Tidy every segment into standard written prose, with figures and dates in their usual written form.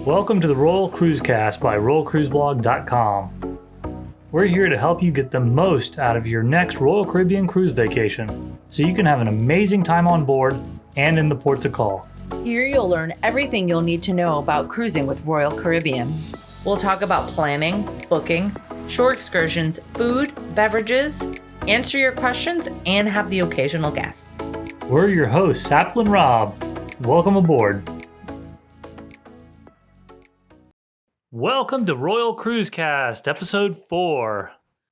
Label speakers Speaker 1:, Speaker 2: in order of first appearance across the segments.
Speaker 1: Welcome to the Royal Cruise Cast by RoyalCruiseBlog.com. We're here to help you get the most out of your next Royal Caribbean cruise vacation so you can have an amazing time on board and in the ports of call.
Speaker 2: Here you'll learn everything you'll need to know about cruising with Royal Caribbean. We'll talk about planning, booking, shore excursions, food, beverages, answer your questions, and have the occasional guests.
Speaker 1: We're your hosts, Sapple and Rob. Welcome aboard. Welcome to Royal Cruise Cast, episode 4.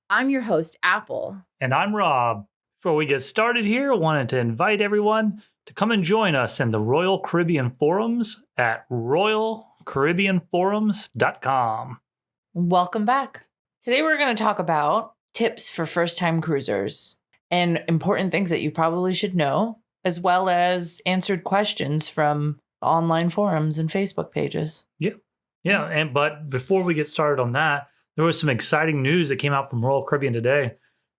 Speaker 2: I'm your host, Apple.
Speaker 1: And I'm Rob. Before we get started here, I wanted to invite everyone to come and join us in the Royal Caribbean Forums at RoyalCaribbeanForums.com.
Speaker 2: Welcome back. Today we're going to talk about tips for first-time cruisers and important things that you probably should know, as well as answered questions from online forums and Facebook pages.
Speaker 1: But before we get started on that, there was some exciting news that came out from Royal Caribbean today.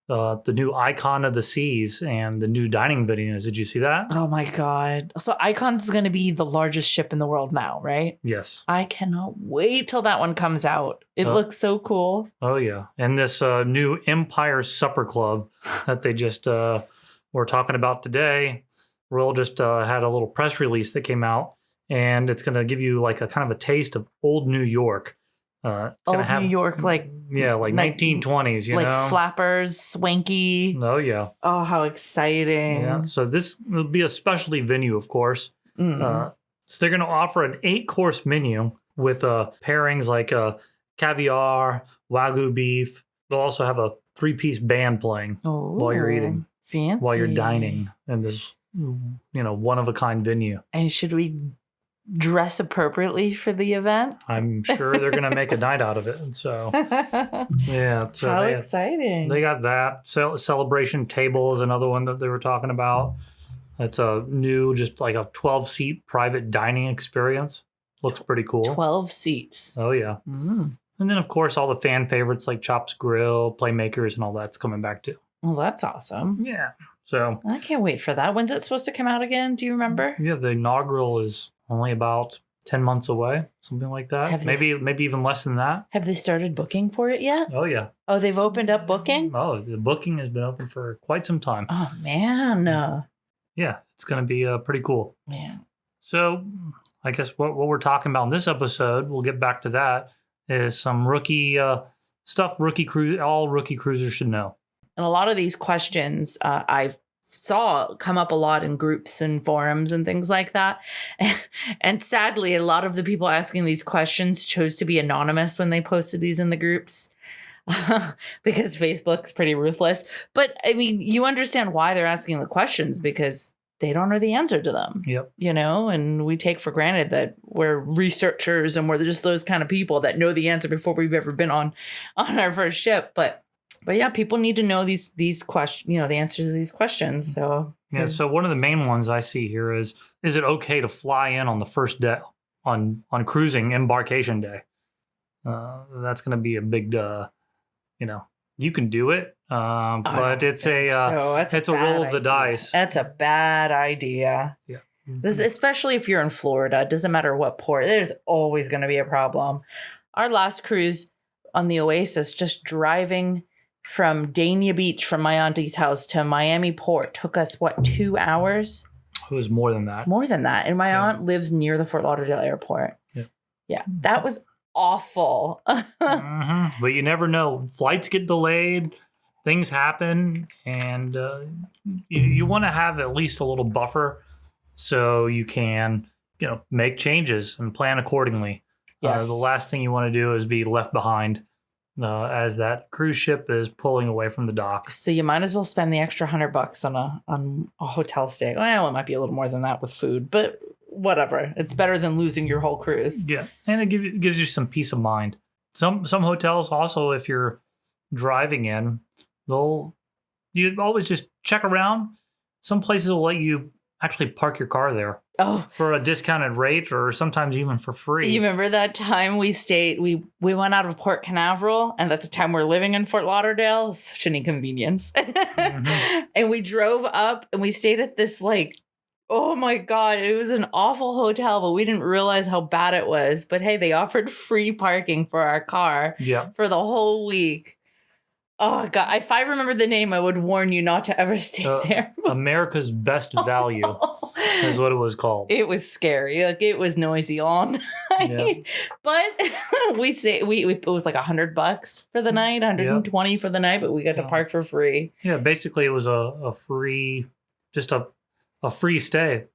Speaker 1: The new Icon of the Seas and the new dining venues. Did you see that?
Speaker 2: Oh my God. So Icon's going to be the largest ship in the world now, right?
Speaker 1: Yes.
Speaker 2: I cannot wait till that one comes out. It looks so cool.
Speaker 1: Oh, yeah. And this new Empire Supper Club that they just were talking about today. Royal just had a little press release that came out, and it's going to give you like a kind of a taste of old New York.
Speaker 2: New York, like
Speaker 1: 1920s, you
Speaker 2: like
Speaker 1: know,
Speaker 2: flappers, swanky.
Speaker 1: Oh yeah.
Speaker 2: Oh, how exciting!
Speaker 1: Yeah. So this will be a specialty venue, of course. So they're going to offer an 8-course menu with pairings like caviar, Wagyu beef. They'll also have a 3-piece band playing while you're eating,
Speaker 2: fancy,
Speaker 1: while you're dining in this, one-of-a-kind venue.
Speaker 2: And should we dress appropriately for the event?
Speaker 1: I'm sure they're going to make a night out of it. And so, yeah. So
Speaker 2: how exciting.
Speaker 1: They got that. Celebration table is another one that they were talking about. It's a new, just like a 12-seat private dining experience. Looks pretty cool.
Speaker 2: 12 seats.
Speaker 1: Oh, yeah. And then, of course, all the fan favorites like Chops Grill, Playmakers, and all that's coming back too.
Speaker 2: Well, that's awesome.
Speaker 1: Yeah. So
Speaker 2: I can't wait for that. When's it supposed to come out again? Do you remember?
Speaker 1: Yeah, the inaugural is only about 10 months away, something like that. Maybe even less than that.
Speaker 2: Have they started booking for it yet?
Speaker 1: Oh, yeah.
Speaker 2: Oh, they've opened up booking?
Speaker 1: Oh, the booking has been open for quite some time.
Speaker 2: Oh, man.
Speaker 1: Yeah, it's going to be pretty cool.
Speaker 2: Man.
Speaker 1: So I guess what we're talking about in this episode, we'll get back to that, is some rookie stuff all rookie cruisers should know.
Speaker 2: And a lot of these questions I've saw come up a lot in groups and forums and things like that. And sadly, a lot of the people asking these questions chose to be anonymous when they posted these in the groups because Facebook's pretty ruthless. But I mean, you understand why they're asking the questions, because they don't know the answer to them.
Speaker 1: Yep.
Speaker 2: And we take for granted that we're researchers and we're just those kind of people that know the answer before we've ever been on our first ship. But yeah, people need to know these questions, the answers to these questions. So
Speaker 1: yeah. So one of the main ones I see here is it okay to fly in on the first day on cruising embarkation day? That's going to be a big, you can do it, but it's a roll of the dice.
Speaker 2: That's a bad idea.
Speaker 1: Yeah.
Speaker 2: Especially if you're in Florida, it doesn't matter what port. There's always going to be a problem. Our last cruise on the Oasis, just driving from Dania Beach from my auntie's house to Miami Port took us, 2 hours?
Speaker 1: It was more than that.
Speaker 2: More than that. And my aunt lives near the Fort Lauderdale airport. Yeah. That was awful.
Speaker 1: But you never know. Flights get delayed. Things happen. And you want to have at least a little buffer so you can, make changes and plan accordingly.
Speaker 2: Yes.
Speaker 1: The last thing you want to do is be left behind as that cruise ship is pulling away from the dock.
Speaker 2: So you might as well spend the extra $100 on a hotel stay. Well, it might be a little more than that with food, but whatever. It's better than losing your whole cruise.
Speaker 1: Yeah, and it gives you some peace of mind. Some hotels also, if you're driving in, you always just check around. Some places will let you actually park your car there.
Speaker 2: Oh,
Speaker 1: for a discounted rate, or sometimes even for free.
Speaker 2: You remember that time we stayed? We went out of Port Canaveral, and at the time we're living in Fort Lauderdale. Such an inconvenience. And we drove up, and we stayed at this Oh my God. It was an awful hotel, but we didn't realize how bad it was. But hey, they offered free parking for our car
Speaker 1: Yeah.
Speaker 2: for the whole week. Oh God. If I remember the name, I would warn you not to ever stay there.
Speaker 1: America's Best Value is what it was called.
Speaker 2: It was scary. Like it was noisy all night.
Speaker 1: Yeah.
Speaker 2: But we it was like $100 for the night, 120 for the night, but we got to
Speaker 1: Yeah.
Speaker 2: park for free.
Speaker 1: Yeah, basically it was a free, just a free stay.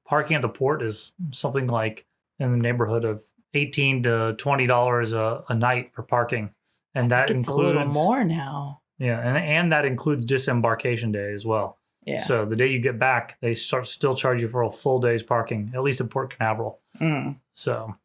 Speaker 1: Parking at the port is something like in the neighborhood of $18 to $20 a night for parking, and that
Speaker 2: It's
Speaker 1: includes
Speaker 2: a little more now.
Speaker 1: Yeah, and that includes disembarkation day as well.
Speaker 2: Yeah.
Speaker 1: So the day you get back, they still charge you for a full day's parking, at least at Port Canaveral.
Speaker 2: Mm.
Speaker 1: So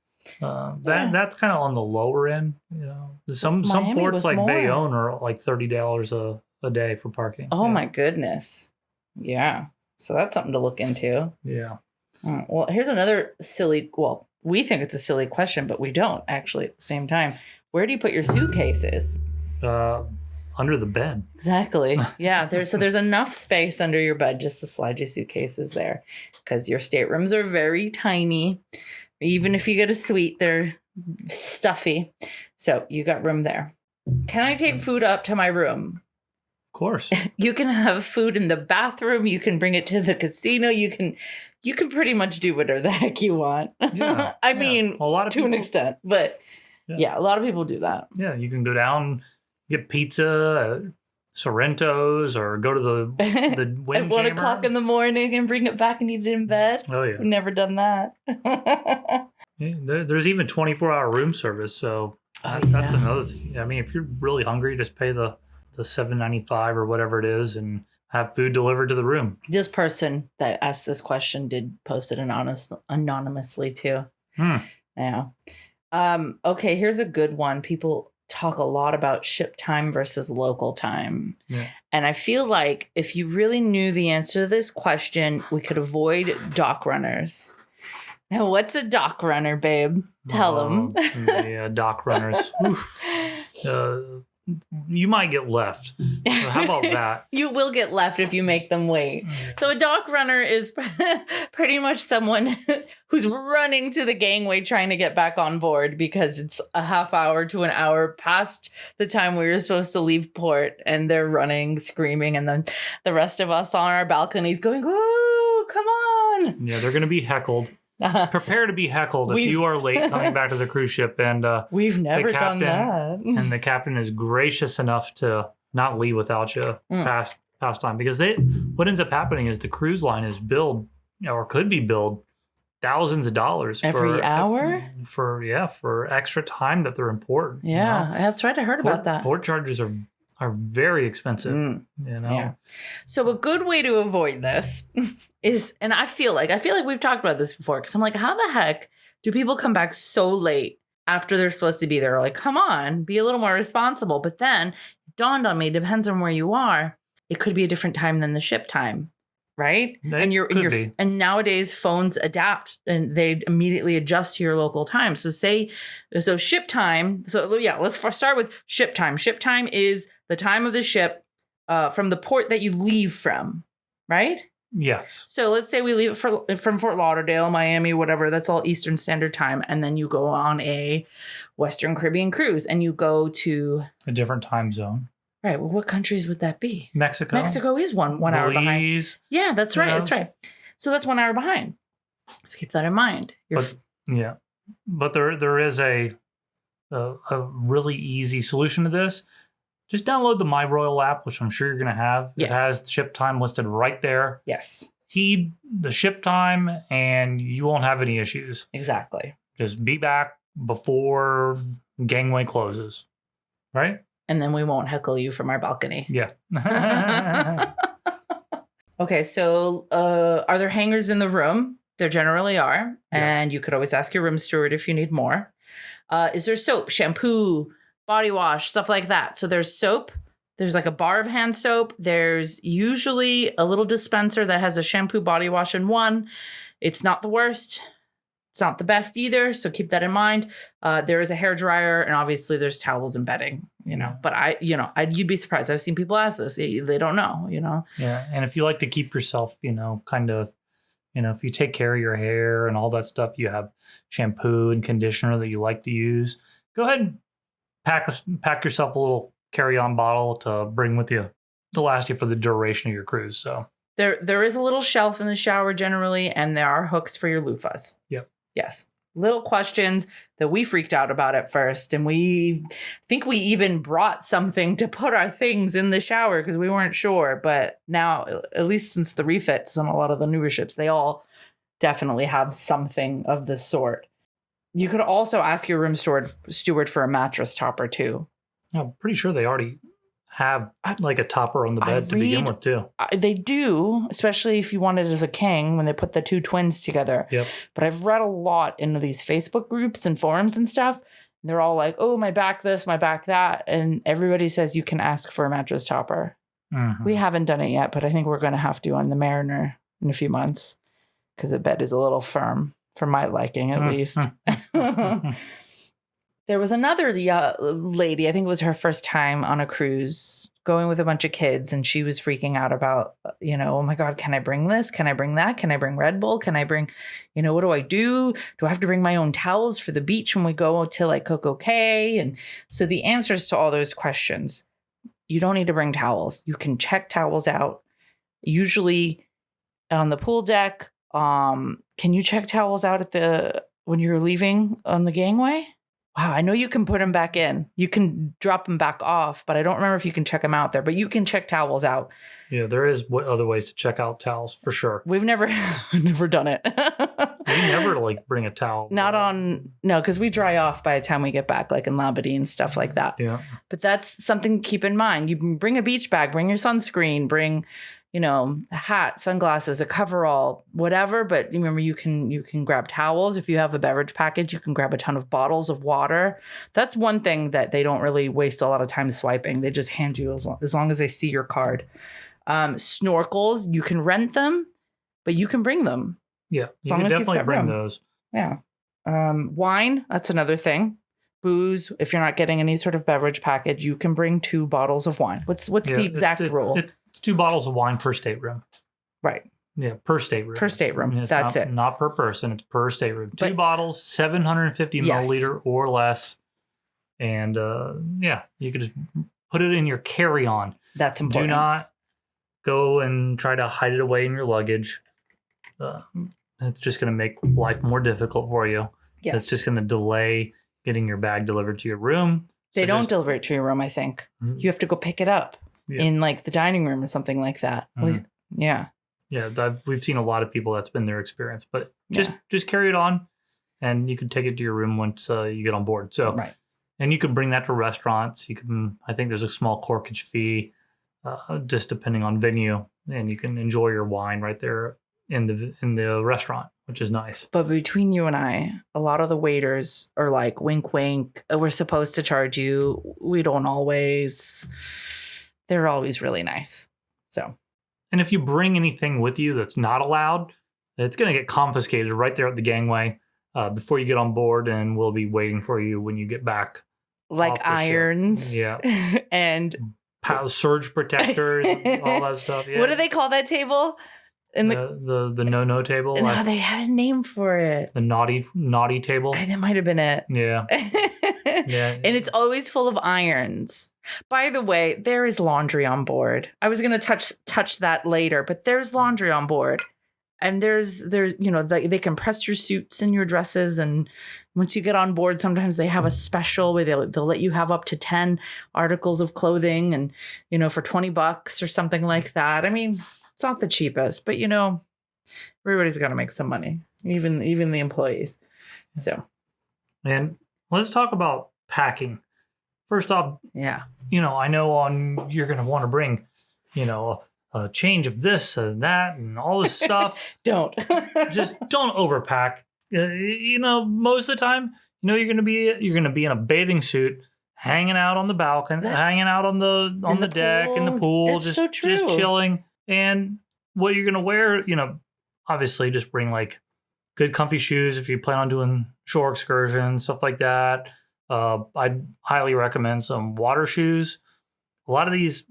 Speaker 2: Yeah.
Speaker 1: that's kind of on the lower end. You know, some
Speaker 2: Miami
Speaker 1: ports
Speaker 2: was
Speaker 1: like
Speaker 2: more.
Speaker 1: Bayonne are like $30 a day for parking.
Speaker 2: Oh
Speaker 1: Yeah.
Speaker 2: my goodness. Yeah. So that's something to look into.
Speaker 1: Yeah.
Speaker 2: Well, here's another silly, well, we think it's a silly question, but we don't actually at the same time. Where do you put your suitcases?
Speaker 1: Under the bed.
Speaker 2: Exactly. Yeah. There's enough space under your bed just to slide your suitcases there because your staterooms are very tiny. Even if you get a suite, they're stuffy. So you got room there. Can I take food up to my room?
Speaker 1: Of course.
Speaker 2: You can have food in the bathroom. You can bring it to the casino. You can pretty much do whatever the heck you want.
Speaker 1: Yeah.
Speaker 2: I
Speaker 1: Yeah.
Speaker 2: mean,
Speaker 1: a lot of
Speaker 2: to
Speaker 1: people,
Speaker 2: an extent, but yeah, a lot of people do that.
Speaker 1: Yeah, you can go down, get pizza at Sorrento's, or go to the
Speaker 2: At
Speaker 1: Windjammer.
Speaker 2: 1 o'clock in the morning and bring it back and eat it in bed.
Speaker 1: Oh yeah.
Speaker 2: We've never done that.
Speaker 1: Yeah, there's even 24-hour room service, so that's
Speaker 2: yeah.
Speaker 1: another thing. I mean, if you're really hungry, just pay the $7.95 or whatever it is, and have food delivered to the room.
Speaker 2: This person that asked this question did post it anonymously too. Yeah. Okay, here's a good one. People talk a lot about ship time versus local time.
Speaker 1: Yeah.
Speaker 2: And I feel like if you really knew the answer to this question, we could avoid dock runners. Now, what's a dock runner, babe? Tell them.
Speaker 1: Yeah, dock runners. Oof. You might get left. How about that?
Speaker 2: You will get left if you make them wait. So a dock runner is pretty much someone who's running to the gangway trying to get back on board because it's a half hour to an hour past the time we were supposed to leave port, and they're running, screaming, and then the rest of us on our balconies going, "Woo, come on!"
Speaker 1: Yeah, they're going to be heckled. Prepare to be heckled if you are late coming back to the cruise ship, and
Speaker 2: we've never done that.
Speaker 1: And the captain is gracious enough to not leave without you past time, because what ends up happening is the cruise line is billed, or could be billed, thousands of dollars
Speaker 2: every hour
Speaker 1: for extra time that they're in port.
Speaker 2: Yeah, that's right. I heard about that.
Speaker 1: Port charges are very expensive. You know.
Speaker 2: Yeah. So a good way to avoid this is, and I feel like we've talked about this before, because I'm like, how the heck do people come back so late after they're supposed to be there? Like, come on, be a little more responsible. But then it dawned on me, depends on where you are. It could be a different time than the ship time, right? And nowadays phones adapt and they immediately adjust to your local time. So ship time. So yeah, let's start with ship time. Ship time is the time of the ship from the port that you leave from, right?
Speaker 1: Yes.
Speaker 2: So let's say we leave from Fort Lauderdale, Miami, whatever. That's all Eastern Standard Time. And then you go on a Western Caribbean cruise and you go to
Speaker 1: a different time zone.
Speaker 2: Right. Well, what countries would that be?
Speaker 1: Mexico.
Speaker 2: Mexico is one hour behind. Yeah, that's right. That's right. So that's 1 hour behind. So keep that in mind.
Speaker 1: But there is a really easy solution to this. Just download the My Royal app, which I'm sure you're going to have.
Speaker 2: Yeah.
Speaker 1: It has ship time listed right there.
Speaker 2: Yes.
Speaker 1: Heed the ship time and you won't have any issues.
Speaker 2: Exactly.
Speaker 1: Just be back before gangway closes. Right?
Speaker 2: And then we won't heckle you from our balcony.
Speaker 1: Yeah.
Speaker 2: Okay, so are there hangers in the room? There generally are.
Speaker 1: Yeah.
Speaker 2: And you could always ask your room steward if you need more. Is there soap, shampoo, body wash, stuff like that? So there's soap. There's like a bar of hand soap. There's usually a little dispenser that has a shampoo, body wash in one. It's not the worst. It's not the best either. So keep that in mind. There is a hair dryer, and obviously there's towels and bedding, but you'd be surprised. I've seen people ask this. They don't know,
Speaker 1: Yeah. And if you like to keep yourself, kind of if you take care of your hair and all that stuff, you have shampoo and conditioner that you like to use, go ahead and pack yourself a little carry-on bottle to bring with you to last you for the duration of your cruise. So
Speaker 2: there is a little shelf in the shower generally, and there are hooks for your loofahs.
Speaker 1: Yep.
Speaker 2: Yes. Little questions that we freaked out about at first. And we think we even brought something to put our things in the shower because we weren't sure. But now, at least since the refits on a lot of the newer ships, they all definitely have something of the sort. You could also ask your room steward for a mattress topper too.
Speaker 1: I'm pretty sure they already have like a topper on the bed to begin with too.
Speaker 2: They do, especially if you want it as a king when they put the two twins together.
Speaker 1: Yep.
Speaker 2: But I've read a lot into these Facebook groups and forums and stuff. And they're all like, oh, my back this, my back that. And everybody says you can ask for a mattress topper.
Speaker 1: Mm-hmm.
Speaker 2: We haven't done it yet, but I think we're going to have to on the Mariner in a few months because the bed is a little firm for my liking, at least. There was another lady, I think it was her first time on a cruise, going with a bunch of kids, and she was freaking out about, oh my God, can I bring this? Can I bring that? Can I bring Red Bull? Can I bring, what do I do? Do I have to bring my own towels for the beach when we go to like Coco Cay? And so the answers to all those questions, you don't need to bring towels. You can check towels out. Usually on the pool deck, can you check towels out when you're leaving on the gangway? Wow, I know you can put them back in. You can drop them back off, but I don't remember if you can check them out there. But you can check towels out.
Speaker 1: Yeah, there is other ways to check out towels for sure.
Speaker 2: We've never done it.
Speaker 1: We never bring a towel.
Speaker 2: No, because we dry off by the time we get back, like in Labadee and stuff like that.
Speaker 1: Yeah.
Speaker 2: But that's something to keep in mind. You can bring a beach bag, bring your sunscreen, bring a hat, sunglasses, a coverall, whatever. But remember, you can grab towels. If you have a beverage package, you can grab a ton of bottles of water. That's one thing that they don't really waste a lot of time swiping. They just hand you as long as they see your card. Snorkels, you can rent them, but you can bring them.
Speaker 1: Yeah, you can definitely bring those.
Speaker 2: Yeah. Wine, that's another thing. Booze, if you're not getting any sort of beverage package, you can bring 2 bottles of wine. What's the exact rule?
Speaker 1: It's 2 bottles of wine per stateroom.
Speaker 2: Right.
Speaker 1: Yeah, per stateroom.
Speaker 2: Per stateroom. That's it.
Speaker 1: Not per person. It's per stateroom. 2 bottles, 750 milliliter or less. And you could just put it in your carry-on.
Speaker 2: That's important.
Speaker 1: Do not go and try to hide it away in your luggage. It's just going to make life more difficult for you.
Speaker 2: Yes.
Speaker 1: It's just going to delay getting your bag delivered to your room.
Speaker 2: They don't deliver it to your room, I think. Mm-hmm. You have to go pick it up in like the dining room or something like that. Mm-hmm. Yeah.
Speaker 1: Yeah, we've seen a lot of people that's been their experience. But just carry it on, and you can take it to your room once you get on board. So,
Speaker 2: right.
Speaker 1: And you can bring that to restaurants. I think there's a small corkage fee, just depending on venue, and you can enjoy your wine right there in the restaurant, which is nice.
Speaker 2: But between you and I, a lot of the waiters are like, wink, wink, we're supposed to charge you. We don't always. They're always really nice. So.
Speaker 1: And if you bring anything with you that's not allowed, it's going to get confiscated right there at the gangway before you get on board, and we'll be waiting for you when you get back.
Speaker 2: Like irons.
Speaker 1: Yeah.
Speaker 2: And
Speaker 1: surge protectors, all that stuff. Yeah.
Speaker 2: What do they call that table?
Speaker 1: The no table.
Speaker 2: No, they had a name for it.
Speaker 1: The naughty table.
Speaker 2: That might have been it.
Speaker 1: Yeah. Yeah.
Speaker 2: And it's always full of irons. By the way, there is laundry on board. I was going to touch that later, but there's laundry on board. And there's they can press your suits and your dresses, and once you get on board, sometimes they have a special where they'll let you have up to 10 articles of clothing, and for $20 or something like that. I mean, it's not the cheapest, but everybody's got to make some money, even the employees. So,
Speaker 1: and let's talk about packing. First off,
Speaker 2: yeah,
Speaker 1: I know you're going to want to bring, a change of this and that and all this stuff.
Speaker 2: Don't
Speaker 1: overpack. Most of the time, you're going to be in a bathing suit, hanging out on the balcony, hanging out on the deck in the pool,
Speaker 2: just
Speaker 1: chilling. And what you're going to wear, obviously just bring like good comfy shoes if you plan on doing shore excursions, stuff like that. I'd highly recommend some water shoes. A lot of these,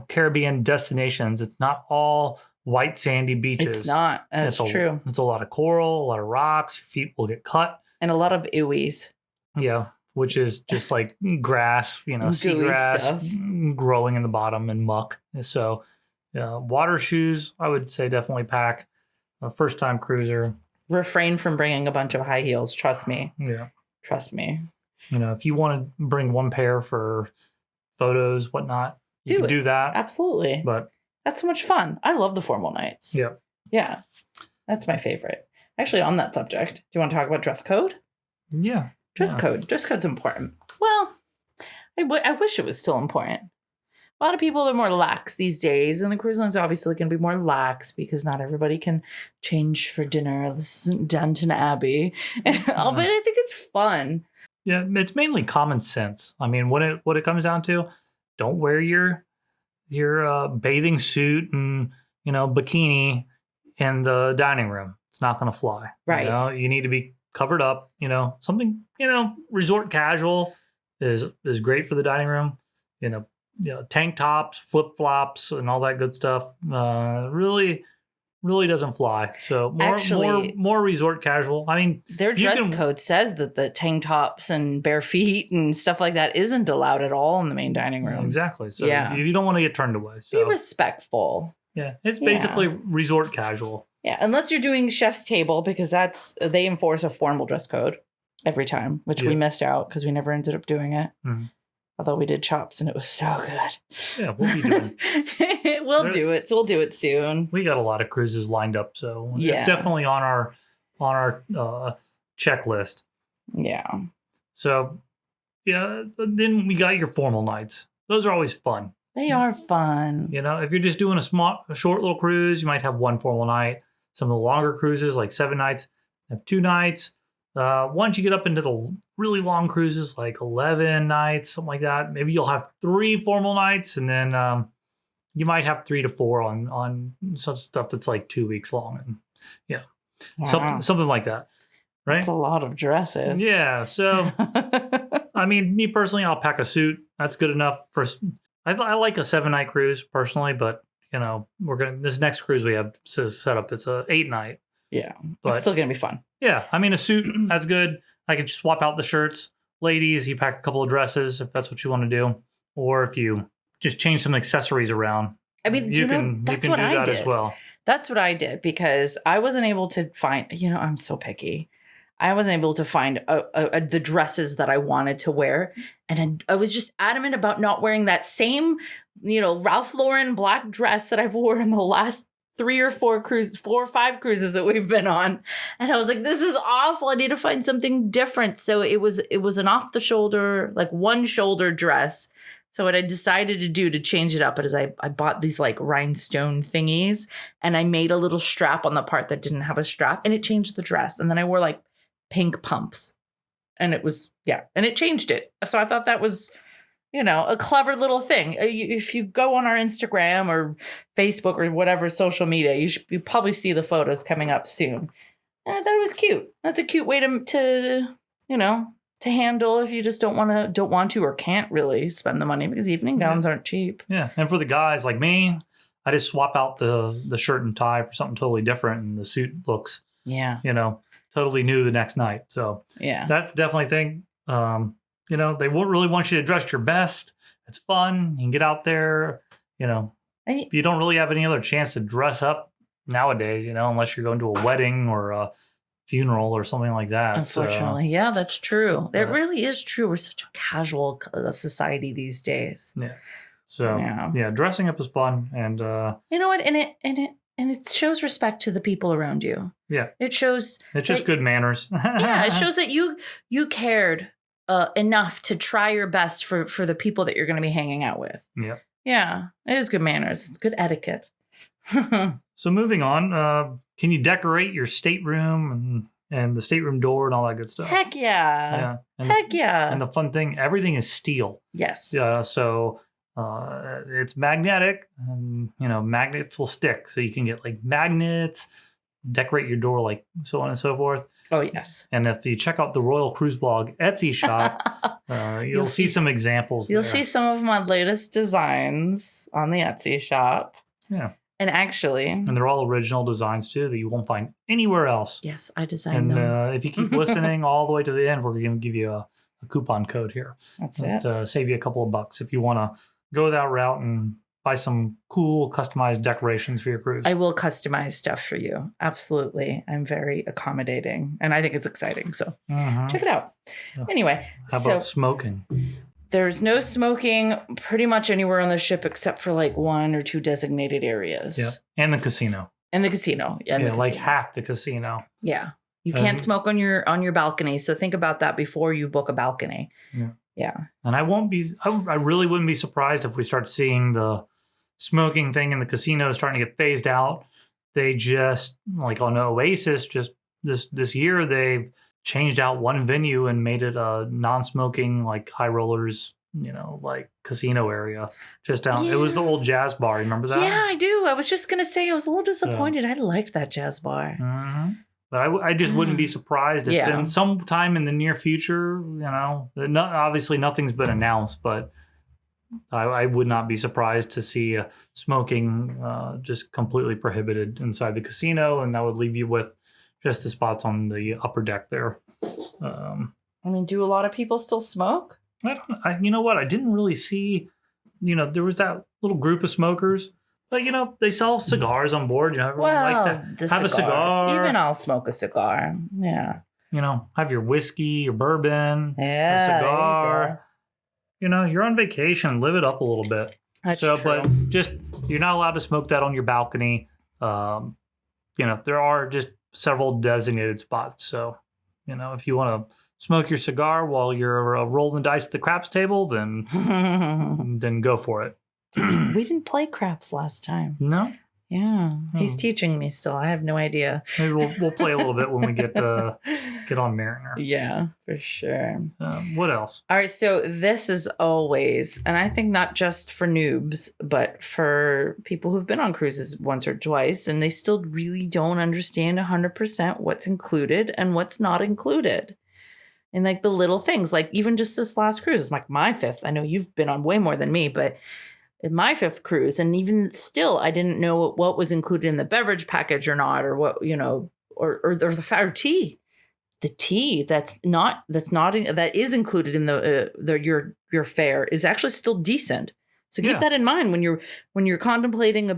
Speaker 1: Caribbean destinations, it's not all white sandy beaches.
Speaker 2: It's not. That's true.
Speaker 1: It's a lot of coral, a lot of rocks. Your feet will get cut.
Speaker 2: And a lot of ooies.
Speaker 1: Yeah, which is just like grass,
Speaker 2: Gooey
Speaker 1: seagrass
Speaker 2: stuff.
Speaker 1: growing in the bottom and muck. So, water shoes, I would say definitely pack. A first time cruiser.
Speaker 2: Refrain from bringing a bunch of high heels. Trust me.
Speaker 1: Yeah.
Speaker 2: Trust me.
Speaker 1: If you want to bring one pair for photos, whatnot, you can do that.
Speaker 2: Absolutely.
Speaker 1: But
Speaker 2: that's so much fun. I love the formal nights.
Speaker 1: yeah.
Speaker 2: Yeah. That's my favorite. Actually, on that subject, do you want to talk about dress code?
Speaker 1: Yeah.
Speaker 2: Dress code. Dress code's important. Well, I wish it was still important. A lot of people are more lax these days, and the cruise line's obviously going to be more lax because not everybody can change for dinner. This isn't Downton Abbey. But I think it's fun.
Speaker 1: Yeah, it's mainly common sense. I mean, what it comes down to, don't wear your bathing suit and bikini in the dining room. It's not going to fly.
Speaker 2: Right.
Speaker 1: You need to be covered up. Something resort casual is great for the dining room. Tank tops, flip flops, and all that good stuff. Really doesn't fly. So more resort casual. I mean,
Speaker 2: their dress code says that the tank tops and bare feet and stuff like that isn't allowed at all in the main dining room.
Speaker 1: Exactly. So you don't want to get turned away. So
Speaker 2: be respectful.
Speaker 1: Yeah, it's basically resort casual.
Speaker 2: Yeah, unless you're doing chef's table, because they enforce a formal dress code every time, which we missed out because we never ended up doing it. Mm-hmm. Although we did chops and it was so good.
Speaker 1: Yeah, we'll be doing
Speaker 2: it. We'll do it. So we'll do it soon.
Speaker 1: We got a lot of cruises lined up, so it's definitely on our checklist.
Speaker 2: Yeah.
Speaker 1: So then we got your formal nights. Those are always fun.
Speaker 2: They are fun.
Speaker 1: If you're just doing a short little cruise, you might have one formal night. Some of the longer cruises, like 7 nights, have 2 nights. Once you get up into the really long cruises, like 11 nights, something like that, maybe you'll have 3 formal nights, and then you might have 3 to 4 on some stuff that's like 2 weeks long, and something like that, right?
Speaker 2: That's a lot of dresses.
Speaker 1: Yeah. So, I mean, me personally, I'll pack a suit. That's good enough for. I like a 7-night cruise personally, but this next cruise we have set up. It's a 8-night.
Speaker 2: Yeah, but it's still gonna be fun.
Speaker 1: Yeah, I mean, a suit, that's good. I can swap out the shirts. Ladies, you pack a couple of dresses if that's what you want to do, or if you just change some accessories around.
Speaker 2: I mean,
Speaker 1: you can do that as well.
Speaker 2: That's what I did because I wasn't able to find. I'm so picky. I wasn't able to find the dresses that I wanted to wear, and I was just adamant about not wearing that same, Ralph Lauren black dress that I've worn in the last 3 or 4 or 5 cruises that we've been on. And I was like, this is awful. I need to find something different. So it was an off the shoulder, like one shoulder dress. So what I decided to do to change it up is I bought these like rhinestone thingies and I made a little strap on the part that didn't have a strap and it changed the dress. And then I wore like pink pumps and it was, and it changed it. So I thought that was, a clever little thing. If you go on our Instagram or Facebook or whatever social media, you probably see the photos coming up soon. And I thought it was cute. That's a cute way to handle if you just don't want to or can't really spend the money because evening gowns aren't cheap.
Speaker 1: Yeah, and for the guys like me, I just swap out the shirt and tie for something totally different, and the suit looks totally new the next night. So that's definitely a thing. They won't really want you to dress your best. It's fun. You can get out there, if you don't really have any other chance to dress up nowadays, unless you're going to a wedding or a funeral or something like that.
Speaker 2: Unfortunately. Yeah, that's true. It really is true. We're such a casual society these days.
Speaker 1: Yeah. So dressing up is fun. And
Speaker 2: you know what? And it shows respect to the people around you.
Speaker 1: Yeah.
Speaker 2: It's just
Speaker 1: good manners.
Speaker 2: It shows that you cared enough to try your best for the people that you're going to be hanging out with.
Speaker 1: Yeah.
Speaker 2: Yeah. It is good manners. It's good etiquette.
Speaker 1: So moving on, can you decorate your stateroom and the stateroom door and all that good stuff?
Speaker 2: Heck yeah.
Speaker 1: Yeah. And the fun thing, everything is steel.
Speaker 2: Yes.
Speaker 1: So it's magnetic and, magnets will stick. So you can get like magnets, decorate your door, like so on and so forth.
Speaker 2: Oh, yes.
Speaker 1: And if you check out the Royal Cruise Blog Etsy shop, you'll see some examples.
Speaker 2: You'll see some of my latest designs on the Etsy shop.
Speaker 1: Yeah.
Speaker 2: And actually,
Speaker 1: And they're all original designs too that you won't find anywhere else.
Speaker 2: yes, I designed
Speaker 1: And
Speaker 2: them.
Speaker 1: if you keep listening all the way to the end, we're going to give you a coupon code here
Speaker 2: That's it.
Speaker 1: to save you a couple of bucks if you want to go that route and buy some cool customized decorations for your cruise.
Speaker 2: I will customize stuff for you. Absolutely. I'm very accommodating and I think it's exciting. So check it out.
Speaker 1: Yeah.
Speaker 2: Anyway,
Speaker 1: How
Speaker 2: so
Speaker 1: about smoking?
Speaker 2: there's no smoking pretty much anywhere on the ship except for like 1 or 2 designated areas.
Speaker 1: Yeah. And the casino.
Speaker 2: And the casino. And
Speaker 1: Yeah,
Speaker 2: the
Speaker 1: like
Speaker 2: casino.
Speaker 1: half the casino.
Speaker 2: Yeah. You can't smoke on your balcony. So think about that before you book a balcony. Yeah.
Speaker 1: And I really wouldn't be surprised if we start seeing the smoking thing in the casinos starting to get phased out. They just, like on Oasis, just this year, they've changed out one venue and made it a non-smoking, like high rollers, like casino area. Just down, it was the old jazz bar. Remember that?
Speaker 2: Yeah, I do. I was just going to say, I was a little disappointed. I liked that jazz bar.
Speaker 1: Mm-hmm. But I just wouldn't be surprised if in some time in the near future, obviously nothing's been announced, but I would not be surprised to see smoking just completely prohibited inside the casino, and that would leave you with just the spots on the upper deck there.
Speaker 2: I mean, do a lot of people still smoke?
Speaker 1: You know what? I didn't really see, there was that little group of smokers. But, they sell cigars on board. Everyone likes to have a cigar.
Speaker 2: Even I'll smoke a cigar. Yeah.
Speaker 1: Have your whiskey, your bourbon,
Speaker 2: a
Speaker 1: cigar. You're on vacation. Live it up a little bit.
Speaker 2: That's true.
Speaker 1: But just, you're not allowed to smoke that on your balcony. There are just several designated spots. So, if you want to smoke your cigar while you're rolling the dice at the craps table, then go for it.
Speaker 2: We didn't play craps last time.
Speaker 1: No?
Speaker 2: Yeah. He's teaching me still. I have no idea.
Speaker 1: Maybe we'll play a little bit when we get on Mariner.
Speaker 2: Yeah, for sure.
Speaker 1: What else?
Speaker 2: All right. So this is always, and I think not just for noobs, but for people who've been on cruises once or twice, and they still really don't understand 100% what's included and what's not included. And like the little things, like even just this last cruise, it's like my 5th. I know you've been on way more than me, but in my 5th cruise, and even still, I didn't know what was included in the beverage package or not, or what, or the tea. The tea that is included in your fare is actually still decent. So keep that in mind when you're contemplating a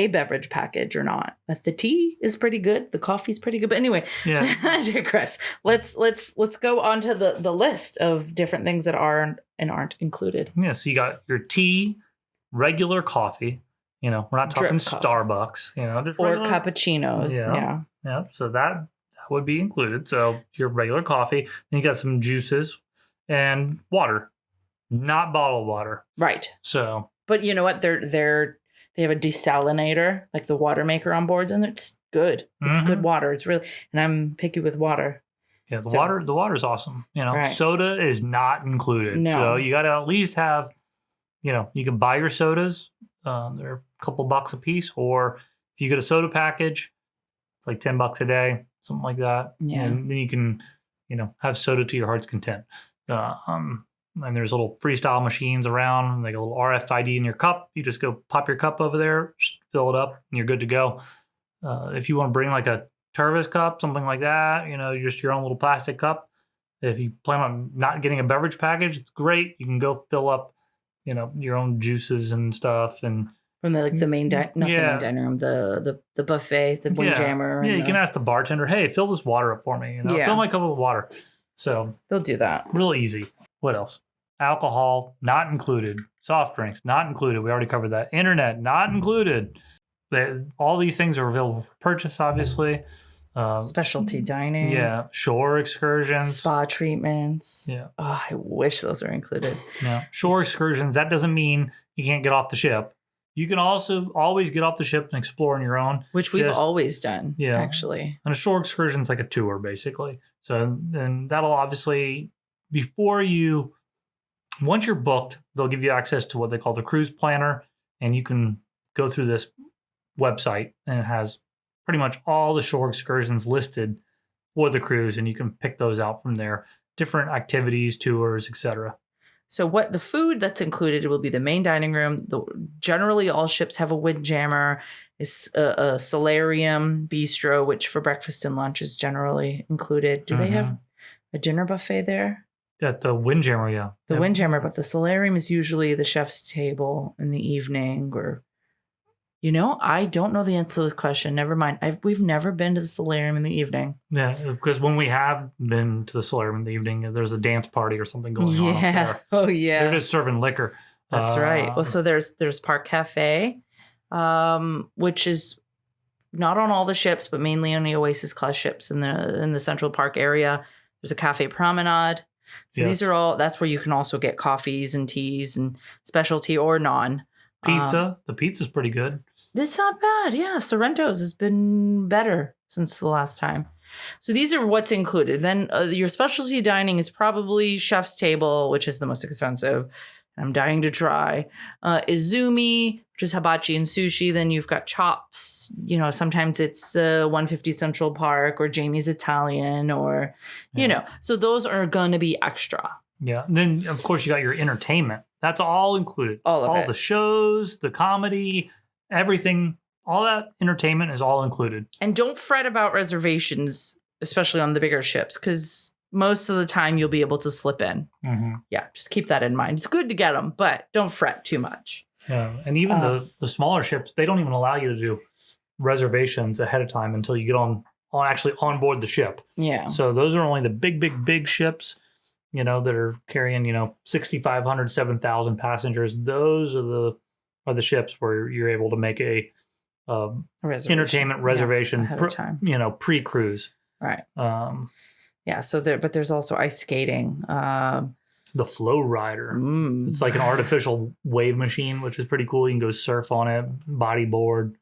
Speaker 2: beverage package or not. That the tea is pretty good, the coffee's pretty good. But anyway, I digress. Let's go on to the list of different things that are and aren't included.
Speaker 1: Yeah, so you got your tea, regular coffee. We're not talking Starbucks. Just
Speaker 2: or
Speaker 1: regular
Speaker 2: cappuccinos.
Speaker 1: Yeah. So that would be included. So your regular coffee. Then you got some juices and water. Not bottled water.
Speaker 2: Right.
Speaker 1: So,
Speaker 2: but you know what? They have a desalinator, like the water maker on boards, and it's good. It's good water. It's really, and I'm picky with water.
Speaker 1: Yeah, the water's awesome.
Speaker 2: Right.
Speaker 1: Soda is not included.
Speaker 2: No.
Speaker 1: So you got to at least have, you can buy your sodas. They're a couple bucks a piece, or if you get a soda package, it's like $10 a day, something like that.
Speaker 2: Yeah.
Speaker 1: And then you can, have soda to your heart's content. And there's little freestyle machines around, like a little RFID in your cup. You just go pop your cup over there, fill it up, and you're good to go. If you want to bring like a Tervis cup, something like that, just your own little plastic cup. If you plan on not getting a beverage package, it's great. You can go fill up, your own juices and stuff. And
Speaker 2: from the main the main dining room, the buffet, the Windjammer.
Speaker 1: Yeah, you can ask the bartender, hey, fill this water up for me. Fill my cup with water. So
Speaker 2: they'll do that.
Speaker 1: Real easy. What else? Alcohol, not included. Soft drinks, not included. We already covered that. Internet, not included. All these things are available for purchase, obviously.
Speaker 2: Specialty dining.
Speaker 1: Yeah. Shore excursions.
Speaker 2: Spa treatments.
Speaker 1: Yeah.
Speaker 2: Oh, I wish those were included.
Speaker 1: Yeah. Shore excursions, that doesn't mean you can't get off the ship. You can also always get off the ship and explore on your own.
Speaker 2: Which we've always done, actually.
Speaker 1: And a shore excursion is like a tour, basically. So then that'll obviously, once you're booked, they'll give you access to what they call the cruise planner, and you can go through this website, and it has pretty much all the shore excursions listed for the cruise, and you can pick those out from there. Different activities, tours, etc.
Speaker 2: So what the food that's included will be the main dining room. Generally, all ships have a windjammer. It's a solarium, bistro, which for breakfast and lunch is generally included. Do they have a dinner buffet there?
Speaker 1: At the Windjammer, yeah.
Speaker 2: The Windjammer, but the solarium is usually the chef's table in the evening, or I don't know the answer to this question. Never mind. We've never been to the solarium in the evening.
Speaker 1: Yeah, because when we have been to the solarium in the evening, there's a dance party or something going on up there.
Speaker 2: Oh yeah.
Speaker 1: They're just serving liquor.
Speaker 2: That's right. Well, so there's Park Cafe, which is not on all the ships, but mainly on the Oasis class ships in the Central Park area. There's a Cafe Promenade. So
Speaker 1: Yes.
Speaker 2: these are all. That's where you can also get coffees and teas and specialty or non.
Speaker 1: Pizza. The pizza's pretty good.
Speaker 2: It's not bad. Yeah. Sorrento's has been better since the last time. So these are what's included. Then your specialty dining is probably chef's table, which is the most expensive. I'm dying to try. Izumi, which is hibachi and sushi. Then you've got chops. Sometimes it's 150 Central Park or Jamie's Italian or, So those are going to be extra.
Speaker 1: Yeah. And then, of course, you got your entertainment. That's all included.
Speaker 2: All
Speaker 1: the shows, the comedy, everything. All that entertainment is all included.
Speaker 2: And don't fret about reservations, especially on the bigger ships, because most of the time you'll be able to slip in.
Speaker 1: Mm-hmm.
Speaker 2: Yeah, just keep that in mind. It's good to get them, but don't fret too much.
Speaker 1: Yeah. And even the smaller ships, they don't even allow you to do reservations ahead of time until you get on board the ship.
Speaker 2: Yeah.
Speaker 1: So those are only the big ships, that are carrying, 6,500, 7,000 passengers. Those are the ships where you're able to make a entertainment reservation,
Speaker 2: ahead of time.
Speaker 1: Pre-cruise.
Speaker 2: Right.
Speaker 1: Yeah.
Speaker 2: So there's also ice skating.
Speaker 1: The Flow Rider. It's like an artificial wave machine, which is pretty cool. You can go surf on it, bodyboard,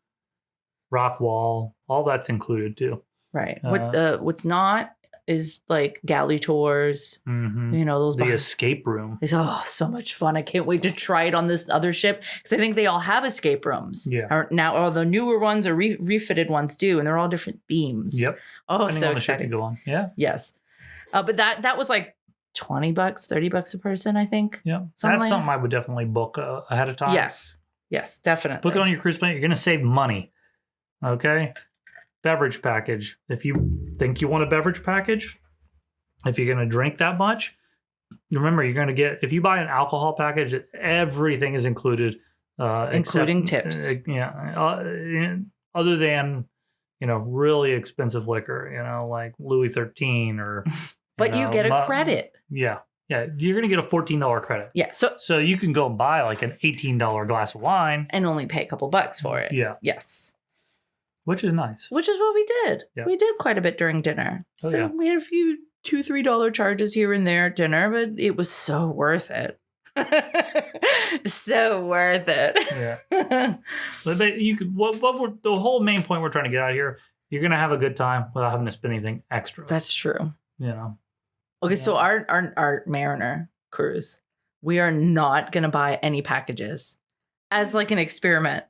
Speaker 1: rock wall. All that's included too.
Speaker 2: Right. What's not is like galley tours.
Speaker 1: Mm-hmm.
Speaker 2: Those
Speaker 1: the escape room.
Speaker 2: So much fun. I can't wait to try it on this other ship because I think they all have escape rooms.
Speaker 1: Yeah.
Speaker 2: Now the newer ones or refitted ones do, and they're all different themes.
Speaker 1: Yep.
Speaker 2: Oh,
Speaker 1: Depending
Speaker 2: so
Speaker 1: on the ship
Speaker 2: exciting.
Speaker 1: you go on. Yeah.
Speaker 2: Yes. But that was like $20, $30 a person, I think.
Speaker 1: Yeah.
Speaker 2: Something
Speaker 1: That's something I would definitely book ahead of time.
Speaker 2: Yes. Yes, definitely.
Speaker 1: Book it on your cruise plan. You're going to save money. Okay. Beverage package. If you think you want a beverage package, if you're going to drink that much, remember you're going to get, if you buy an alcohol package, everything is included.
Speaker 2: Including tips.
Speaker 1: Other than, really expensive liquor, like Louis XIII or.
Speaker 2: But you get a credit.
Speaker 1: Yeah. Yeah. You're going to get a $14 credit.
Speaker 2: Yeah.
Speaker 1: So you can go buy like an $18 glass of wine.
Speaker 2: And only pay a couple bucks for it.
Speaker 1: Yeah.
Speaker 2: Yes.
Speaker 1: Which is nice.
Speaker 2: Which is what we did.
Speaker 1: Yeah.
Speaker 2: We did quite a bit during dinner.
Speaker 1: Oh,
Speaker 2: so
Speaker 1: yeah.
Speaker 2: we had a few $2-3 charges here and there at dinner, but it was so worth it. So worth it.
Speaker 1: Yeah. But you could. The whole main point we're trying to get out here. You're gonna have a good time without having to spend anything extra.
Speaker 2: That's true. Okay,
Speaker 1: Yeah.
Speaker 2: so our Mariner cruise, we are not gonna buy any packages as like an experiment,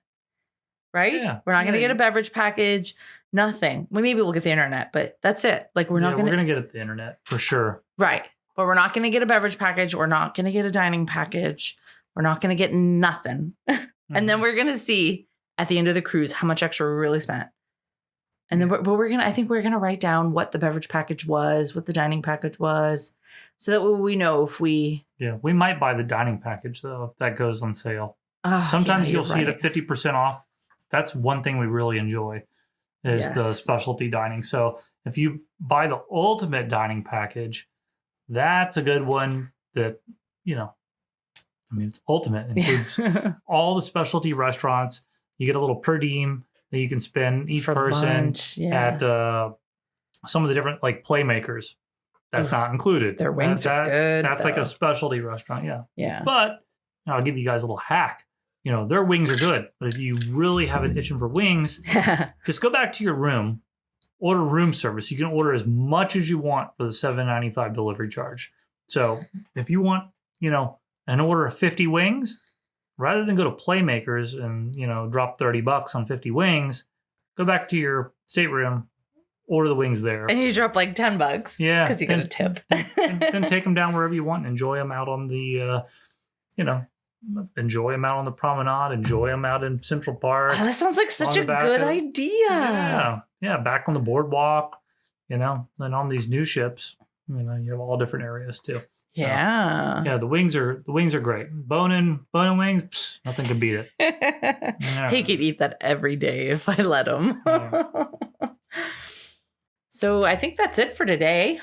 Speaker 2: right?
Speaker 1: Yeah.
Speaker 2: We're not gonna
Speaker 1: Yeah.
Speaker 2: get a beverage package. Nothing. Well, maybe we'll get the internet, but that's it. Like we're not
Speaker 1: We're gonna get it the internet for sure.
Speaker 2: Right. But we're not going to get a beverage package. We're not going to get a dining package. We're not going to get nothing. And then we're going to see at the end of the cruise how much extra we really spent. And then I think we're going to write down what the beverage package was, what the dining package was, so that we know if we.
Speaker 1: Yeah, we might buy the dining package though if that goes on sale.
Speaker 2: Oh,
Speaker 1: Sometimes
Speaker 2: yeah,
Speaker 1: you'll
Speaker 2: you're
Speaker 1: see it
Speaker 2: right.
Speaker 1: at 50% off. That's one thing we really enjoy is the
Speaker 2: Yes.
Speaker 1: specialty dining. So if you buy the ultimate dining package, that's a good one that, it's ultimate. It includes all the specialty restaurants. You get a little per diem that you can spend each
Speaker 2: For
Speaker 1: person
Speaker 2: lunch, yeah.
Speaker 1: at some of the different like playmakers. That's not included.
Speaker 2: Their wings are good,
Speaker 1: That's like
Speaker 2: though.
Speaker 1: a specialty restaurant. Yeah.
Speaker 2: Yeah.
Speaker 1: But I'll give you guys a little hack. Their wings are good. But if you really have an itching for wings, just go back to your room, order room service. You can order as much as you want for the $7.95 delivery charge. So if you want, an order of 50 wings, rather than go to Playmakers and, drop $30 on 50 wings, go back to your stateroom, order the wings there.
Speaker 2: And you drop like $10.
Speaker 1: Yeah.
Speaker 2: Because you get a tip.
Speaker 1: Then take them down wherever you want and enjoy them out on the, enjoy them out on the promenade, enjoy them out in Central Park.
Speaker 2: Oh, that sounds like such
Speaker 1: on
Speaker 2: a
Speaker 1: the back
Speaker 2: good
Speaker 1: of-
Speaker 2: idea.
Speaker 1: Yeah. Back on the boardwalk, and on these new ships, you have all different areas too.
Speaker 2: Yeah.
Speaker 1: Yeah, the wings are great. Bone-in wings, nothing can beat it. Yeah.
Speaker 2: He could eat that every day if I let him.
Speaker 1: Yeah.
Speaker 2: So I think that's it for today.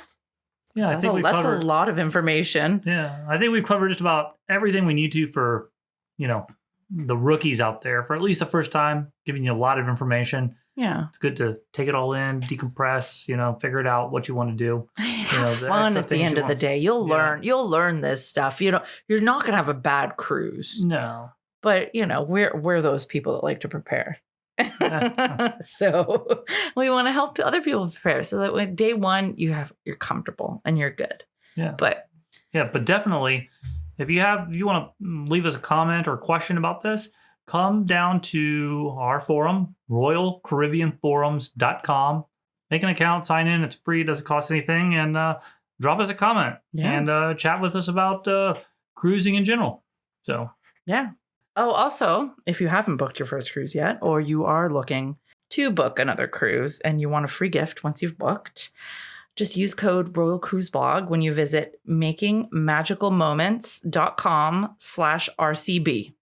Speaker 1: Yeah, I think
Speaker 2: That's a lot of information.
Speaker 1: Yeah, I think we've covered just about everything we need to for, the rookies out there for at least the first time, giving you a lot of information.
Speaker 2: Yeah.
Speaker 1: It's good to take it all in, decompress, figure it out what you want to do.
Speaker 2: Have
Speaker 1: the
Speaker 2: fun
Speaker 1: extra
Speaker 2: at the
Speaker 1: things
Speaker 2: end
Speaker 1: you
Speaker 2: of the
Speaker 1: want.
Speaker 2: day. You'll learn this stuff. You're not going to have a bad cruise.
Speaker 1: No.
Speaker 2: But, we're those people that like to prepare. So we want to help other people prepare so that when day one you're comfortable and you're good.
Speaker 1: Yeah.
Speaker 2: But
Speaker 1: definitely if you want to leave us a comment or question about this, come down to our forum, RoyalCaribbeanForums.com. Make an account, sign in. It's free. It doesn't cost anything. And drop us a comment and chat with us about cruising in general. So,
Speaker 2: yeah. Oh, also, if you haven't booked your first cruise yet, or you are looking to book another cruise and you want a free gift once you've booked, just use code Royal Cruise Blog when you visit makingmagicalmoments.com/RCB.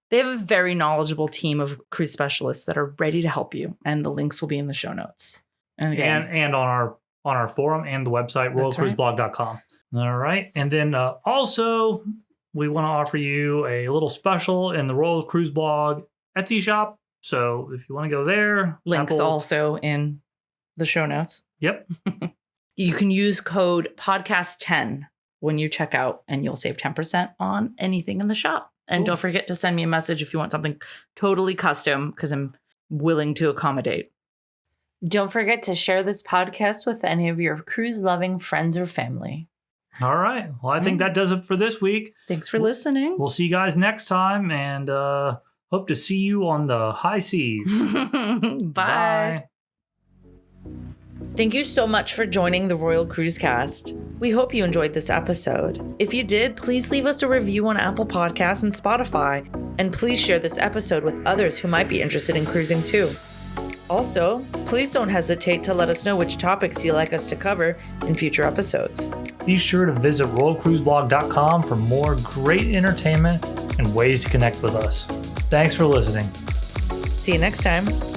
Speaker 2: They have a very knowledgeable team of cruise specialists that are ready to help you, and the links will be in the show notes. And again,
Speaker 1: and on our forum and the website, royalcruiseblog.com. All right. And then also, we want to offer you a little special in the Royal Cruise Blog Etsy shop. So if you want to go there,
Speaker 2: links also in the show notes.
Speaker 1: Yep.
Speaker 2: You can use code podcast10 when you check out, and you'll save 10% on anything in the shop. And Don't forget to send me a message if you want something totally custom, because I'm willing to accommodate. Don't forget to share this podcast with any of your cruise-loving friends or family.
Speaker 1: All right. Well, I think that does it for this week.
Speaker 2: Thanks for listening.
Speaker 1: We'll see you guys next time, and hope to see you on the high seas.
Speaker 2: Bye. Thank you so much for joining the Royal Cruise Cast. We hope you enjoyed this episode. If you did, please leave us a review on Apple Podcasts and Spotify, and please share this episode with others who might be interested in cruising too. Also, please don't hesitate to let us know which topics you'd like us to cover in future episodes.
Speaker 1: Be sure to visit RoyalCruiseBlog.com for more great entertainment and ways to connect with us. Thanks for listening.
Speaker 2: See you next time.